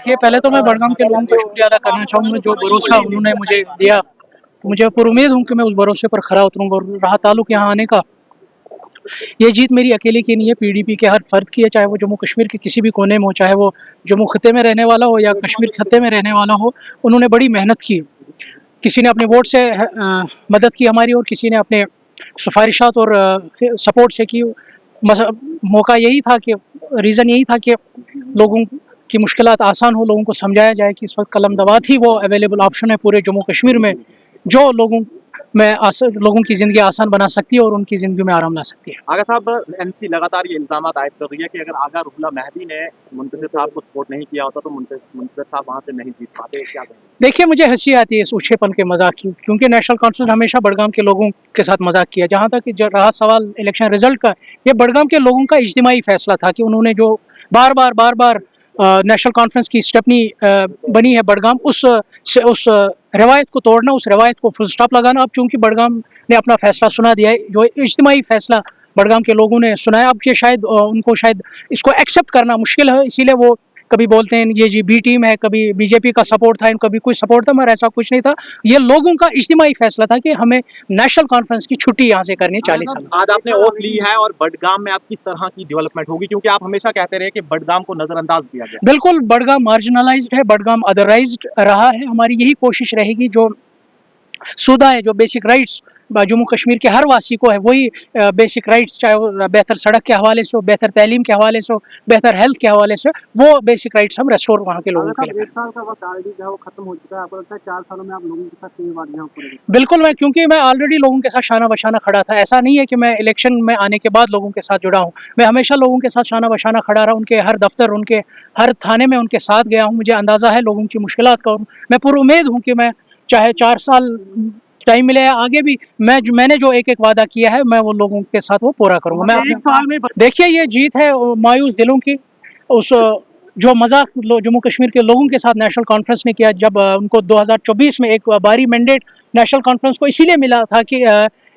देखिए, पहले तो मैं बड़गाम के लोगों का शुक्रिया अदा करना चाहूँगा, जो भरोसा उन्होंने मुझे दिया। तो मुझे पूरी उम्मीद हूँ कि मैं उस भरोसे पर खरा उतरूँगा। और रहा ताल्लुक यहाँ आने का, ये जीत मेरी अकेले की नहीं है, पीडीपी के हर फर्द की है, चाहे वो जम्मू कश्मीर के किसी भी कोने में हो, चाहे वो जम्मू खत्ते में रहने वाला हो या कश्मीर खत्ते में रहने वाला हो। उन्होंने बड़ी मेहनत की, किसी ने अपने वोट से मदद की हमारी, और किसी ने अपने सिफारिशात और सपोर्ट से की। मौका यही था कि, रीज़न यही था कि लोगों की मुश्किलात आसान हो, लोगों को समझाया जाए कि इस वक्त कलम दवात ही वो अवेलेबल ऑप्शन है पूरे जम्मू कश्मीर में, जो लोगों की ज़िंदगी आसान बना सकती है और उनकी ज़िंदगी में आराम ला सकती है। आगा साहब, एनसी लगातार ये इल्ज़ाम आयद कर रही है कि अगर आगा रुहुल्लाह महदी ने मुंतज़िर साहब को सपोर्ट नहीं किया होता तो मुंतज़िर साहब वहाँ से नहीं जीत पाते। क्या कहेंगे? देखिए, मुझे हंसी आती है इस ऊँचेपन के मजाक की, क्योंकि नेशनल कॉन्फ्रेंस हमेशा बड़गाम के लोगों के साथ मजाक किया। जहाँ तक जो रहा सवाल इलेक्शन रिजल्ट का, ये बड़गाम के लोगों का इज्तिमाई फैसला था कि उन्होंने जो बार बार नेशनल कॉन्फ्रेंस की स्टेपनी बनी है बड़गाम, उस रवायत को तोड़ना, उस रवायत को फुल स्टॉप लगाना। अब चूंकि बड़गाम ने अपना फैसला सुना दिया है, जो इज्तिमाई फैसला बड़गाम के लोगों ने सुनाया, अब ये शायद उनको शायद इसको एक्सेप्ट करना मुश्किल है, इसीलिए वो कभी बोलते हैं ये जी बी टीम है, कभी बीजेपी का सपोर्ट था, कभी कोई सपोर्ट था, मगर ऐसा कुछ नहीं था। ये लोगों का इज्तिमाई फैसला था कि हमें नेशनल कॉन्फ्रेंस की छुट्टी यहाँ से करनी 40 साल। आज आपने ओथ ली है और बडगाम में आप किस तरह की डेवलपमेंट होगी, क्योंकि आप हमेशा कहते रहे कि बडगाम को नजरअंदाज किया गया। बिल्कुल, बड़गाम मार्जिनलाइज्ड है, बड़गाम अदरवाइज्ड रहा है। हमारी यही कोशिश रहेगी, जो सुधा है, जो बेसिक राइट्स जम्मू कश्मीर के हर वासी को है, वही बेसिक राइट्स, चाहे वो बेहतर सड़क के हवाले से हो, बेहतर तालीम के हवाले से हो, बेहतर हेल्थ के हवाले से, वो बेसिक राइट्स हम रेस्टोर वहाँ के लोगों के लिए। 1 साल का वक्त ऑलरेडी जो है वो खत्म हो चुका है, आपको लगता है 4 सालों में आप लोगों के साथ कितनी बार यहाँ पर? बिल्कुल, क्योंकि मैं ऑलरेडी लोगों के साथ शाना बशाना खड़ा था। ऐसा नहीं है कि मैं इलेक्शन में आने के बाद लोगों के साथ जुड़ा हूँ, मैं हमेशा लोगों के साथ शाना बशाना खड़ा रहा, उनके हर दफ्तर, उनके हर थाने में उनके साथ गया हूँ। मुझे अंदाज़ा है लोगों की मुश्किलात का, मैं पूरी उम्मीद हूँ कि मैं चाहे 4 साल टाइम मिले है, आगे भी मैंने जो एक वादा किया है, मैं वो लोगों के साथ वो पूरा करूँगा। मैं 1 साल में देखिए, ये जीत है मायूस दिलों की, उस जो मजाक जम्मू कश्मीर के लोगों के साथ नेशनल कॉन्फ्रेंस ने किया, जब उनको 2024 में एक बारी मैंडेट नेशनल कॉन्फ्रेंस को इसीलिए मिला था कि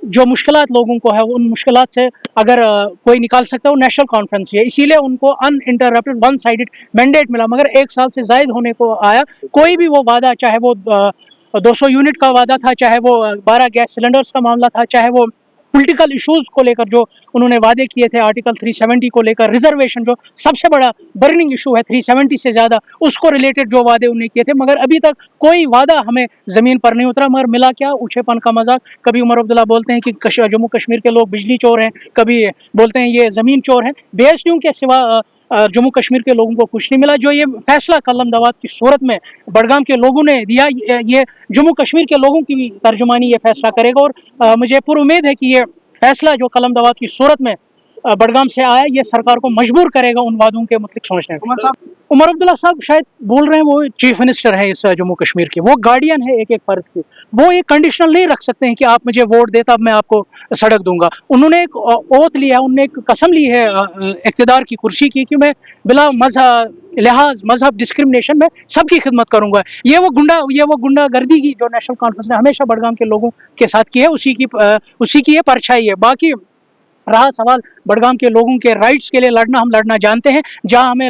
जो मुश्किलात लोगों को है, उन मुश्किलात से अगर कोई निकाल सकता है वो नेशनल कॉन्फ्रेंस है, इसीलिए उनको अनइंटरप्टेड वन साइडेड मैंडेट मिला। मगर 1 साल से ज़ायद होने को आया, कोई भी वो वादा, चाहे वो 200 यूनिट का वादा था, चाहे वो 12 गैस सिलेंडर्स का मामला था, चाहे वो पॉलिटिकल इश्यूज को लेकर जो उन्होंने वादे किए थे, आर्टिकल 370 को लेकर, रिजर्वेशन जो सबसे बड़ा बर्निंग इशू है, 370 से ज़्यादा, उसको रिलेटेड जो वादे उन्हें किए थे, मगर अभी तक कोई वादा हमें ज़मीन पर नहीं उतरा। मगर मिला क्या? ऊँचेपन का मजाक। कभी उमर अब्दुल्ला बोलते हैं कि जम्मू कश्मीर के लोग बिजली चोर हैं, कभी बोलते हैं ये ज़मीन चोर हैं। बेइज्जतियों के सिवा जम्मू कश्मीर के लोगों को कुछ नहीं मिला। जो ये फैसला कलम दवात की सूरत में बड़गाम के लोगों ने दिया, ये जम्मू कश्मीर के लोगों की तर्जुमानी ये फैसला करेगा। और मुझे पूरी उम्मीद है कि ये फैसला जो कलम दवात की सूरत में बड़गाम से आया, ये सरकार को मजबूर करेगा उन वादों के मुताबिक सोचने में। उमर अब्दुल्ला साहब शायद बोल रहे हैं वो चीफ मिनिस्टर है इस जम्मू कश्मीर के, वो गार्डियन है एक फर्द की, वो ये कंडीशनल नहीं रख सकते हैं कि आप मुझे वोट दे तब मैं आपको सड़क दूंगा। उन्होंने एक ओथ लिया, उन्होंने एक कसम ली है इख्तिदार की कुर्सी की कि मैं बिला मजहब डिस्क्रिमिनेशन में सबकी खिदमत करूंगा। ये वो गुंडागर्दी की जो नेशनल कॉन्फ्रेंस ने हमेशा बड़गाम के लोगों के साथ की है, उसी की ये परछाई है। बाकी रहा सवाल बड़गाम के लोगों के राइट्स के लिए लड़ना, हम लड़ना जानते हैं। जहां हमें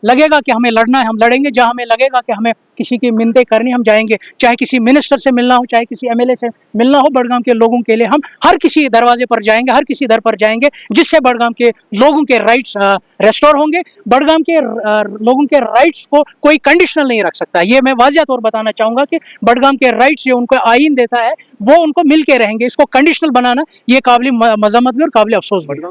लगेगा कि हमें लड़ना है, हम लड़ेंगे। जहां हमें लगेगा कि हमें किसी की मिन्नतें करनी, हम जाएंगे। चाहे किसी मिनिस्टर से मिलना हो, चाहे किसी एमएलए से मिलना हो, बड़गाम के लोगों के लिए हम हर किसी दरवाजे पर जाएंगे, हर किसी दर पर जाएंगे, जिससे बड़गाम के लोगों के राइट्स रेस्टोर होंगे। बड़गाम के लोगों के राइट्स को कोई कंडीशनल नहीं रख सकता। ये मैं वाज़िया तौर बताना चाहूँगा कि बड़गाम के राइट्स जो उनको आइन देता है, वो उनको मिल के रहेंगे। इसको कंडीशनल बनाना ये काबिल मज़म्मत भी और काबिल अफसोस भी।